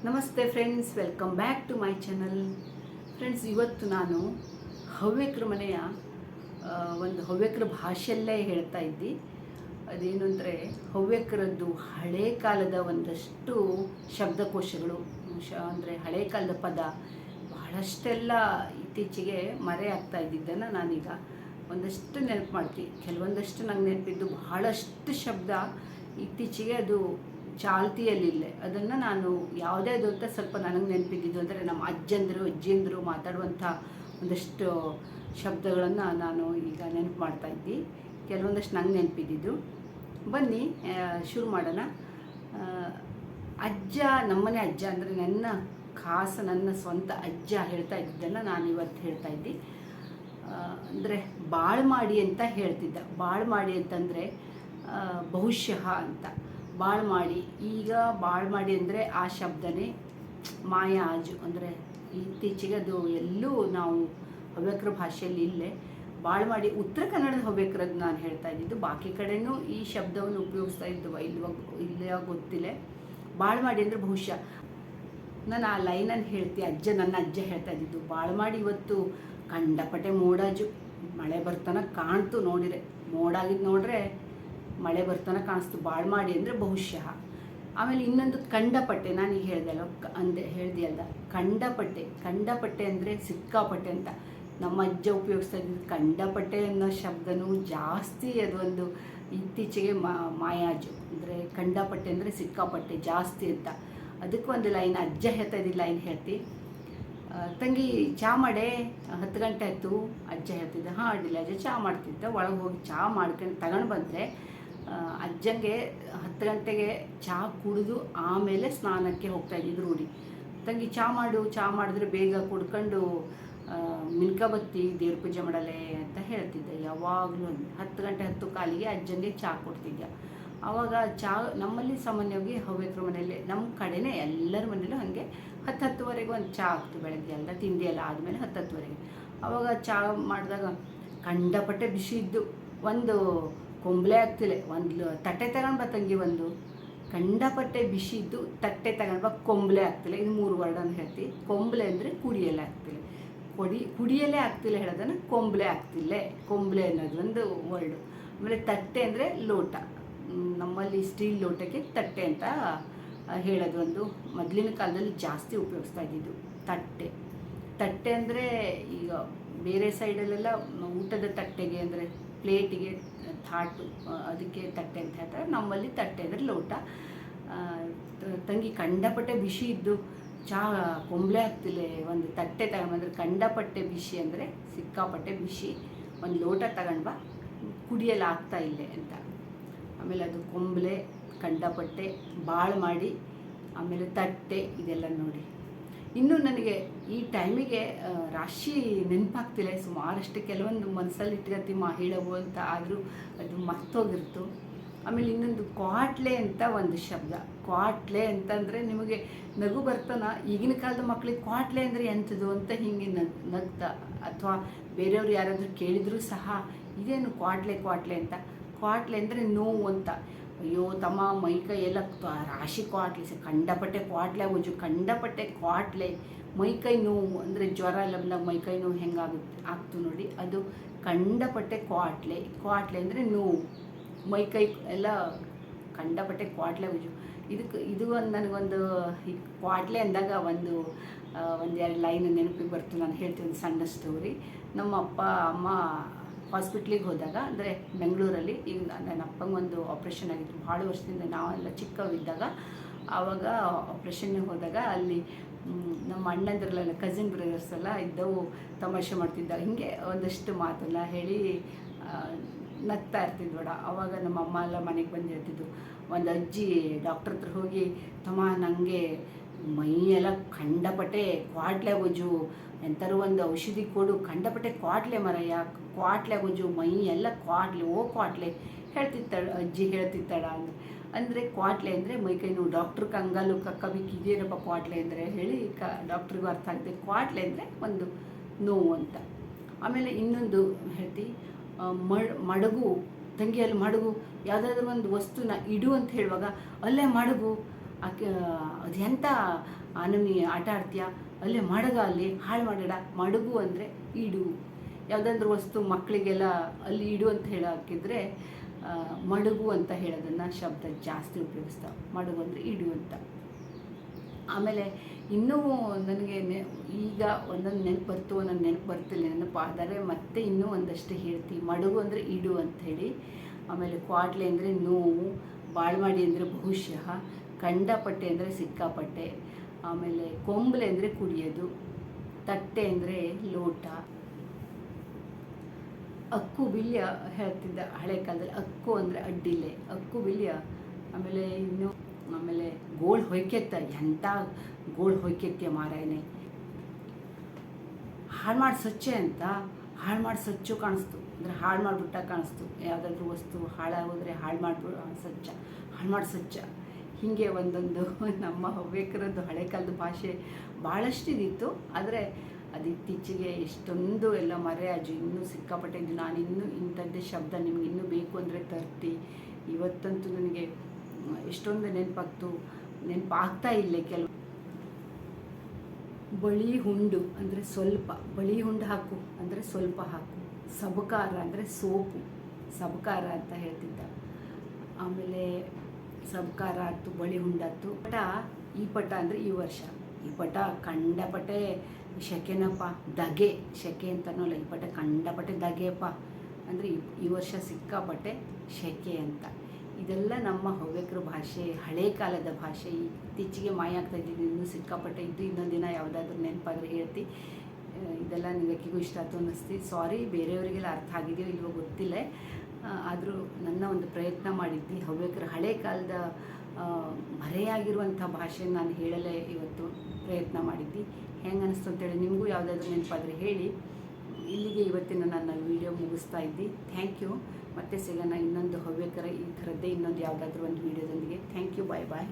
ನಮಸ್ತೆ friends, welcome back to my channel. Friends, ಇವತ್ತು ನಾನು ಹವ್ಯಕರ ಮನೆಯ ಒಂದು ಹವ್ಯಕರ ಭಾಷೆಯಲ್ಲೇ ಹೇಳ್ತಾ ಇದ್ದಿ. ಅದೇನು ಅಂದರೆ, ಹವ್ಯಕರದ್ದು ಹಳೆ ಕಾಲದ ಒಂದಷ್ಟು ಶಬ್ದಕೋಶಗಳು, ಅಂದರೆ ಹಳೆ ಕಾಲದ ಪದ ಬಹಳಷ್ಟೆಲ್ಲ ಇತ್ತೀಚೆಗೆ ಮರೆಯಾಗ್ತಾ ಇದ್ದಿದ್ದನ್ನು ನಾನೀಗ ಒಂದಷ್ಟು ನೆನಪು ಮಾಡ್ತೀನಿ. ಕೆಲವೊಂದಷ್ಟು ನಂಗೆ ನೆನಪಿದ್ದು ಬಹಳಷ್ಟು ಶಬ್ದ ಇತ್ತೀಚೆಗೆ ಅದು ಚಾಲ್ತಿಯಲ್ಲಿಲ್ಲ. ಅದನ್ನು ನಾನು ಯಾವುದ್ಯಾವುದು ಅಂತ ಸ್ವಲ್ಪ ನನಗೆ ನೆನಪಿದ್ದಿದ್ದು ಅಂದರೆ, ನಮ್ಮ ಅಜ್ಜಿಯಂದರು ಮಾತಾಡುವಂಥ ಒಂದಷ್ಟು ಶಬ್ದಗಳನ್ನು ನಾನು ಈಗ ನೆನಪು ಮಾಡ್ತಾ ಇದ್ದಿ. ಕೆಲವೊಂದಷ್ಟು ನಂಗೆ ನೆನಪಿದ್ದಿದ್ದು. ಬನ್ನಿ ಶುರು ಮಾಡೋಣ. ಅಜ್ಜ, ನಮ್ಮನೆ ಅಜ್ಜ ಅಂದರೆ ನನ್ನ ಸ್ವಂತ ಅಜ್ಜ ಹೇಳ್ತಾ ಇದ್ದಿದ್ದನ್ನು ನಾನು ಇವತ್ತು ಹೇಳ್ತಾ ಇದ್ದಿ. ಅಂದರೆ ಬಾಳು ಮಾಡಿ ಅಂತ ಹೇಳ್ತಿದ್ದ. ಬಾಳು ಮಾಡಿ ಅಂತಂದರೆ ಬಹುಶಃ ಅಂತ. ಬಾಳು ಮಾಡಿ, ಈಗ ಬಾಳು ಮಾಡಿ ಅಂದರೆ ಆ ಶಬ್ದನೇ ಮಾಯಾಜು. ಅಂದರೆ ಇತ್ತೀಚೆಗೆ ಅದು ಎಲ್ಲೂ ನಾವು ಹವ್ಯಕರ ಭಾಷೆಯಲ್ಲಿ ಇಲ್ಲೇ ಬಾಳು ಮಾಡಿ. ಉತ್ತರ ಕನ್ನಡದ ಹವ್ಯಕರದ್ದು ನಾನು ಹೇಳ್ತಾ ಇದ್ದಿದ್ದು. ಬಾಕಿ ಕಡೆಯೂ ಈ ಶಬ್ದವನ್ನು ಉಪಯೋಗಿಸ್ತಾ ಇದ್ದುವ ಇಲ್ಲೇ ಗೊತ್ತಿಲ್ಲ. ಬಾಳು ಮಾಡಿ ಅಂದರೆ ಬಹುಶಃ. ನಾನು ಆ ಲೈನನ್ನು ಹೇಳ್ತೀನಿ. ನನ್ನ ಅಜ್ಜ ಹೇಳ್ತಾ ಇದ್ದಿದ್ದು, ಬಾಳು ಮಾಡಿ ಇವತ್ತು ಕಂಡಪಟ್ಟೆ ಮೋಡಾಜು, ಮಳೆ ಬರ್ತಾನೆ ಕಾಣ್ತು. ಮೋಡಾಗಿದ್ದು ನೋಡ್ರೆ ಮಳೆ ಬರ್ತಾನೆ ಕಾಣಿಸ್ತು. ಬಾಳು ಮಾಡಿ ಅಂದರೆ ಬಹುಶಃ. ಆಮೇಲೆ ಇನ್ನೊಂದು ಕಂಡಪಟ್ಟೆ, ನಾನೀಗ ಹೇಳ್ದಿಯಲ್ಲ, ಕಂಡಪಟ್ಟೆ ಅಂದರೆ ಸಿಕ್ಕಾಪಟ್ಟೆ ಅಂತ ನಮ್ಮ ಅಜ್ಜ ಉಪಯೋಗಿಸ್ತಾ ಇದ್ದಿದ್ದು. ಕಂಡಪಟ್ಟೆ ಅನ್ನೋ ಶಬ್ದನೂ ಜಾಸ್ತಿ ಅದೊಂದು ಇತ್ತೀಚೆಗೆ ಮಾಯಾಜು. ಅಂದರೆ ಕಂಡಪಟ್ಟೆ ಅಂದರೆ ಸಿಕ್ಕಾಪಟ್ಟೆ ಜಾಸ್ತಿ ಅಂತ. ಅದಕ್ಕೂ ಒಂದು ಲೈನ್ ಅಜ್ಜ ಹೇಳ್ತಾ ಇದ್ದಿದ್ದು ಲೈನ್ ಹೇಳ್ತಿ. ತಂಗಿ ಚಹಾ ಮಾಡೆ, 10 ಗಂಟೆ ಆಯಿತು. ಅಜ್ಜ ಹೇಳ್ತಿದ್ದ, ಹಾಂ ಅಡ್ಡಿಲ್ಲ ಅಜ್ಜ. ಚಹಾ ಮಾಡ್ತಿದ್ದ. ಒಳಗೆ ಹೋಗಿ ಚಹಾ ಮಾಡ್ಕೊಂಡು ತಗೊಂಡು ಬಂದರೆ ಅಜ್ಜಂಗೆ 10 ಗಂಟೆಗೆ ಚಹಾ ಕುಡಿದು ಆಮೇಲೆ ಸ್ನಾನಕ್ಕೆ ಹೋಗ್ತಾ ಇದ್ದಿದ್ದು ರೂಢಿ. ತಂಗಿ ಚಹಾ ಮಾಡಿದ್ರೆ ಬೇಗ ಕುಡ್ಕೊಂಡು ಮಿಲ್ಕಬತ್ತಿ ದೇವ್ರ ಪೂಜೆ ಮಾಡಲೆ ಅಂತ ಹೇಳ್ತಿದ್ದೆ. ಯಾವಾಗಲೂ 10 ಗಂಟೆ 10 ಕಾಲಿಗೆ ಅಜ್ಜಂಗೆ ಚಹಾ ಕೊಡ್ತಿದ್ದೆ. ಆವಾಗ ಚಹಾ ನಮ್ಮಲ್ಲಿ ಸಾಮಾನ್ಯವಾಗಿ ಹವ್ಯಕರ ಮನೆಯಲ್ಲೇ, ನಮ್ಮ ಕಡೆನೇ ಎಲ್ಲರ ಮನೇಲೂ ಹಾಗೆ 10-10ವರೆಗೆ ಒಂದು ಚಹಾ ಆಗ್ತು. ಬೆಳಗ್ಗೆ ಎಲ್ಲ ತಿಂಡಿ ಎಲ್ಲ ಆದಮೇಲೆ 10-10ವರೆಗೆ. ಆವಾಗ ಚಹಾ ಮಾಡಿದಾಗ ಕಂಡಪಟ್ಟೆ ಬಿಸಿ ಇದ್ದು. ಒಂದು ಕೊಂಬಳೆ ಆಗ್ತಿಲ್ಲ. ಒಂದು ತಟ್ಟೆ ತಗೊಂಡು ಬಾ ತಂಗಿ, ಒಂದು ಕಂಡಪಟ್ಟೆ ಬಿಸಿ ಇದ್ದು ತಟ್ಟೆ ತಗೊಂಡು ಬಾ, ಕೊಂಬಳೆ ಆಗ್ತಿಲ್ಲ. ಇದು 3 ವರ್ಡನ್ನು ಹೇಳ್ತೀವಿ. ಕೊಂಬಳೆ ಅಂದರೆ ಕುಡಿಯಲೇ ಆಗ್ತಿಲ್ಲ. ಕುಡಿಯಲೇ ಆಗ್ತಿಲ್ಲ ಹೇಳೋದನ್ನು ಕೊಂಬಳೆ ಆಗ್ತಿಲ್ಲ. ಕೊಂಬಳೆ ಅನ್ನೋದು ಒಂದು ವರ್ಡು. ಆಮೇಲೆ ತಟ್ಟೆ ಅಂದರೆ ಲೋಟ. ನಮ್ಮಲ್ಲಿ ಸ್ಟೀಲ್ ಲೋಟಕ್ಕೆ ತಟ್ಟೆ ಅಂತ ಹೇಳೋದು ಒಂದು ಮೊದಲಿನ ಕಾಲದಲ್ಲಿ ಜಾಸ್ತಿ ಉಪಯೋಗಿಸ್ತಾ ಇದ್ದಿದ್ದು. ತಟ್ಟೆ ಅಂದರೆ ಈಗ ಬೇರೆ ಸೈಡಲ್ಲೆಲ್ಲ ಊಟದ ತಟ್ಟೆಗೆ ಅಂದರೆ ಪ್ಲೇಟಿಗೆ, ಥಾಟು, ಅದಕ್ಕೆ ತಟ್ಟೆ ಅಂತ ಹೇಳ್ತಾರೆ. ನಮ್ಮಲ್ಲಿ ತಟ್ಟೆ ಅಂದರೆ ಲೋಟ. ತಂಗಿ ಕಂಡಪಟ್ಟೆ ಬಿಸಿ ಇದ್ದು ಚಹಾ ಕೊಂಬಳೆ ಆಗ್ತಿಲ್ಲ, ಒಂದು ತಟ್ಟೆ ತಗೊಂಡ್ಬಂದ್ರೆ, ಕಂಡಪಟ್ಟೆ ಬಿಸಿ ಅಂದರೆ ಸಿಕ್ಕಾಪಟ್ಟೆ ಬಿಸಿ, ಒಂದು ಲೋಟ ತಗೊಂಡು ಬಾ, ಕುಡಿಯಲು ಆಗ್ತಾ ಇಲ್ಲ ಅಂತ. ಆಮೇಲೆ ಅದು ಕೊಂಬಳೆ, ಕಂಡಪಟ್ಟೆ, ಬಾಳು ಮಾಡಿ, ಆಮೇಲೆ ತಟ್ಟೆ, ಇದೆಲ್ಲ ನೋಡಿ. ಇನ್ನೂ ನನಗೆ ಈ ಟೈಮಿಗೆ ರಾಶಿ ನೆನಪಾಗ್ತಿಲ್ಲ. ಸುಮಾರಷ್ಟು ಕೆಲವೊಂದು ಮನಸ್ಸಲ್ಲಿ ಇಟ್ಕೊಳ್ತೀವಿ ಹೇಳವು ಅಂತ, ಆದರೂ ಅದು ಮರ್ತೋಗಿರ್ತು. ಆಮೇಲೆ ಇನ್ನೊಂದು ಕ್ವಾಟ್ಲೆ ಅಂತ ಒಂದು ಶಬ್ದ. ಕ್ವಾಟ್ಲೆ ಅಂತಂದರೆ ನಿಮಗೆ ನಗು ಬರ್ತಾನ. ಈಗಿನ ಕಾಲದ ಮಕ್ಕಳಿಗೆ ಕ್ವಾಟ್ಲೆ ಅಂದರೆ ಎಂಥದ್ದು ಅಂತ ಹಿಂಗೆ ನಗ್ತಾ, ಅಥವಾ ಬೇರೆಯವ್ರು ಯಾರಾದರೂ ಕೇಳಿದರೂ ಸಹ ಇದೇನು ಕ್ವಾಟ್ಲೆ ಅಂತ. ಕ್ವಾಟ್ಲೆ ಅಂದರೆ ನೋವು ಅಂತ. ಅಯ್ಯೋ ತಮ್ಮ ಮೈಕೈ ಎಲ್ಲ ರಾಶಿ ಕ್ವಾಟ್ಲೆ, ಕಂಡಪಟ್ಟೆ ಕ್ವಾಟ್ಲೆ ಆಗೋಜು, ಕಂಡಪಟ್ಟೆ ಕ್ವಾಟ್ಲೆ. ಮೈಕೈ ನೋವು ಅಂದರೆ ಜ್ವರ ಎಲ್ಲ ಬಂದಾಗ ಮೈಕೈ ನೋವು ಆಗ್ತು ನೋಡಿ, ಅದು ಕಂಡಪಟ್ಟೆ ಕ್ವಾಟ್ಲೆ ಅಂದರೆ ನೋವು. ಮೈಕೈ ಎಲ್ಲ ಕಂಡಪಟ್ಟೆ ಕ್ವಾಟ್ಲೆ ಆಗೋಜು. ಇದು ಒಂದು ನನಗೊಂದು ಈ ಕ್ವಾಟ್ಲೆ ಅಂದಾಗ ಒಂದೆರಡು ಲೈನ್ ನೆನಪಿಗೆ ಬರ್ತು. ನಾನು ಹೇಳ್ತೀನಿ ಒಂದು ಸಣ್ಣ ಸ್ಟೋರಿ. ನಮ್ಮ ಅಪ್ಪ ಅಮ್ಮ ಹಾಸ್ಪಿಟ್ಲಿಗೆ ಹೋದಾಗ, ಅಂದರೆ ಬೆಂಗಳೂರಲ್ಲಿ, ಈಗ ನನ್ನ ಅಪ್ಪಂಗೆ ಒಂದು ಆಪ್ರೇಷನ್ ಆಗಿತ್ತು ಭಾಳ ವರ್ಷದಿಂದ. ನಾವೆಲ್ಲ ಚಿಕ್ಕವಿದ್ದಾಗ ಆವಾಗ ಆಪ್ರೇಷನ್ಗೆ ಹೋದಾಗ ಅಲ್ಲಿ ನಮ್ಮ ಅಣ್ಣಂದ್ರಲ್ಲ, ಕಸಿನ್ ಬ್ರದರ್ಸ್ ಎಲ್ಲ ಇದ್ದವು, ತಮಾಷೆ ಮಾಡ್ತಿದ್ದಾಗ ಹಿಂಗೆ ಒಂದಷ್ಟು ಮಾತೆಲ್ಲ ಹೇಳಿ ನಗ್ತಾ ಇರ್ತಿದ್ವಡ. ಆವಾಗ ನಮ್ಮ ಅಮ್ಮ ಎಲ್ಲ ಮನೆಗೆ ಬಂದು ಹೇಳ್ತಿದ್ದು. ಒಂದು ಅಜ್ಜಿ ಡಾಕ್ಟ್ರ್ ಹತ್ರ ಹೋಗಿ, ತಮ್ಮ ನನಗೆ ಮೈಯೆಲ್ಲ ಕಂಡಪಟ್ಟೆ ಕ್ವಾಟ್ಲೆ ಆಗೋಜು, ಎಂಥರೂ ಒಂದು ಔಷಧಿ ಕೊಡು, ಕಂಡಪಟ್ಟೆ ಕ್ವಾಟ್ಲೆ ಮರಯ್ಯ, ಕ್ವಾಟ್ಲೆ ಆಗೋಜು, ಮೈ ಎಲ್ಲ ಕ್ವಾಟ್ಲೆ ಅಜ್ಜಿ ಹೇಳ್ತಿತ್ತಾಳ. ಅಂದರೆ ಕ್ವಾಟ್ಲೆ ಅಂದರೆ ಮೈಕೈ ನೋವು. ಡಾಕ್ಟ್ರ್ ಕಂಗಾಲು ಕಕ್ಕಬಿಕ್ಕಿ, ಇದೇನಪ್ಪ ಕ್ವಾಟ್ಲೆ ಅಂದರೆ ಹೇಳಿ ಡಾಕ್ಟ್ರಿಗೂ ಅರ್ಥ ಆಗುತ್ತೆ. ಕ್ವಾಟ್ಲೆ ಅಂದರೆ ಒಂದು ನೋವು ಅಂತ. ಆಮೇಲೆ ಇನ್ನೊಂದು ಹೇಳ್ತೀವಿ, ಮಡಗು. ತಂಗಿಯಲ್ಲಿ ಮಡಗು, ಯಾವುದಾದ್ರೂ ಒಂದು ವಸ್ತುನ ಇಡು ಅಂತ ಹೇಳುವಾಗ, ಅಲ್ಲೇ ಮಡಗು, ಆಕೆ ಅದೆಂಥ ಆನಮಿ ಆಟ ಆಡ್ತೀಯ, ಅಲ್ಲೇ ಮಡಗ, ಅಲ್ಲಿ ಹಾಳು ಮಾಡಬೇಡ. ಮಡಗು ಅಂದರೆ ಇಡು. ಯಾವುದಾದ್ರೂ ವಸ್ತು ಮಕ್ಕಳಿಗೆಲ್ಲ ಅಲ್ಲಿ ಇಡು ಅಂತ ಹಾಕಿದರೆ ಮಡಗು ಅಂತ ಹೇಳೋದನ್ನು ಶಬ್ದ ಜಾಸ್ತಿ ಉಪಯೋಗಿಸ್ತಾವೆ. ಮಡಗು ಅಂದರೆ ಇಡು ಅಂತ. ಆಮೇಲೆ ಇನ್ನೂ ನನಗೆ ಈಗ ಒಂದೊಂದು ನೆನಪು ಬರ್ತು, ನನ್ನ ನೆನಪು ಬರ್ತಿಲ್ಲ, ನೆನಪಾದರೆ ಮತ್ತೆ ಇನ್ನೂ ಒಂದಷ್ಟು ಹೇಳ್ತೀವಿ. ಮಡಗು ಅಂದರೆ ಇಡು ಅಂಥೇಳಿ. ಆಮೇಲೆ ಕ್ವಾಡ್ಲೆ ಅಂದರೆ ನೋವು, ಬಾಳ್ಮಾಡಿ ಅಂದರೆ ಬಹುಶಃ, ಕಂಡಪಟ್ಟೆ ಅಂದರೆ ಸಿಕ್ಕಾಪಟ್ಟೆ, ಆಮೇಲೆ ಕೊಂಬಲೆ ಅಂದರೆ ಕುಡಿಯೋದು, ತಟ್ಟೆ ಅಂದರೆ ಲೋಟ, ಅಕ್ಕು ಬಿಲ್ಯ ಹೇಳ್ತಿದ್ದ ಹಳೆ ಕಾಲದಲ್ಲಿ. ಅಕ್ಕು ಅಂದರೆ ಅಡ್ಡಿಲೆ, ಅಕ್ಕು ಬಿಲ್ಯ. ಆಮೇಲೆ ಗೋಳ್ ಹೊಯ್ಕೆತ್ತ, ಎಂಥ ಗೋಳ್ ಹೊಯ್ಕೆತ್ಯ ಮಾರಾಯನೆ. ಹಾಳು ಮಾಡಿ ಸ್ವಚ್ಛೆ ಅಂತ, ಹಾಳು ಮಾಡಿ ಸ್ವಚ್ಛ ಕಾಣಿಸ್ತು ಅಂದರೆ ಹಾಳು ಮಾಡಿಬಿಟ್ಟ ಕಾಣಿಸ್ತು. ಯಾವುದಾದ್ರೂ ವಸ್ತು ಹಾಳಾಗೋದ್ರೆ ಹಾಳು ಮಾಡಿಬಿಡು ಸ್ವಚ್ಛ, ಹಾಳು ಮಾಡಿ ಸ್ವಚ್ಛ. ಹೀಗೆ ಒಂದೊಂದು ನಮ್ಮ ಹವ್ಯಕರದ್ದು ಹಳೆ ಕಾಲದ ಭಾಷೆ ಭಾಳಷ್ಟು ಇದಿತ್ತು. ಆದರೆ ಅದು ಇತ್ತೀಚೆಗೆ ಎಷ್ಟೊಂದು ಎಲ್ಲ ಮರೆಯಾಜು, ಇನ್ನೂ ಸಿಕ್ಕಾಪಟ್ಟೆ. ನಾನು ಇನ್ನೂ ಇಂಥದ್ದೇ ಶಬ್ದ ನಿಮ್ಗೆ ಇನ್ನೂ ಬೇಕು ಅಂದರೆ ತರ್ತಿ. ಇವತ್ತಂತೂ ನನಗೆ ಎಷ್ಟೊಂದು ನೆನಪಾಗ್ತಾ ಇಲ್ಲ ಕೆಲವು. ಬಳಿ ಹುಂಡು ಅಂದರೆ ಸ್ವಲ್ಪ, ಬಳಿ ಹುಂಡು ಹಾಕು ಅಂದರೆ ಸ್ವಲ್ಪ ಹಾಕು. ಸಬಕಾರ ಅಂದರೆ ಸೋಪು, ಸಬಕಾರ ಅಂತ ಹೇಳ್ತಿದ್ದ. ಆಮೇಲೆ ಸಬಕಾರ ಆಯ್ತು, ಬಳಿ ಹುಂಡಾಯ್ತು. ಈ ಪಟ ಅಂದರೆ ಈ ವರ್ಷ. ಈ ಪಟ ಕಂಡಪಟ್ಟೆ ಶೆಕೆನಪ್ಪ, ದಗೆ, ಶೆಕೆ ಅಂತನಲ್ಲ, ಈ ಪಟ ಕಂಡಪಟ್ಟೆ ದಗೆಯಪ್ಪ ಅಂದರೆ ಈ ವರ್ಷ ಸಿಕ್ಕಾಪಟ್ಟೆ ಶೆಕೆ ಅಂತ. ಇದೆಲ್ಲ ನಮ್ಮ ಹವ್ಯಕರ ಭಾಷೆ, ಹಳೆ ಕಾಲದ ಭಾಷೆ. ಇತ್ತೀಚೆಗೆ ಮಾಯ ಆಗ್ತಾ ಇದ್ದೀನಿ, ಇನ್ನೂ ಸಿಕ್ಕಾಪಟ್ಟೆ ಇದ್ದು. ಇನ್ನೊಂದು ದಿನ ಯಾವುದಾದ್ರೂ ನೆನಪಾದರೆ ಹೇಳ್ತಿ. ಇದೆಲ್ಲ ನಿಮಗೆಗೂ ಇಷ್ಟ ಆಯ್ತು ಅನ್ನಿಸ್ತಿ. ಸಾರಿ, ಬೇರೆಯವರಿಗೆಲ್ಲ ಅರ್ಥ ಆಗಿದೆಯೋ ಇಲ್ವೋ ಗೊತ್ತಿಲ್ಲ. ಆದರೂ ನನ್ನ ಒಂದು ಪ್ರಯತ್ನ ಮಾಡಿದ್ದೆ. ಹವ್ಯಕರ ಹಳೆ ಕಾಲದ ಮರೆಯಾಗಿರುವಂಥ ಭಾಷೆ ನಾನು ಹೇಳಲೇ ಇವತ್ತು ಪ್ರಯತ್ನ ಮಾಡಿದ್ದೆ. ಹೆಂಗೆ ಅನ್ನಿಸ್ತು ಅಂತೇಳಿ ನಿಮಗೂ ಯಾವುದಾದ್ರೂ ನೆನಪಾದರೆ ಹೇಳಿ. ಇಲ್ಲಿಗೆ ಇವತ್ತಿನ ನನ್ನ ವಿಡಿಯೋ ಮುಗಿಸ್ತಾ ಇದ್ದೆ. Thank you. ಮತ್ತೆ ಸಿಗೋಣ ಇನ್ನೊಂದು ಹವ್ಯಕರ ಈ ಥರದ್ದೇ ಇನ್ನೊಂದು ಯಾವುದಾದ್ರೂ ಒಂದು ವಿಡಿಯೋದೊಂದಿಗೆ. Thank you. Bye bye.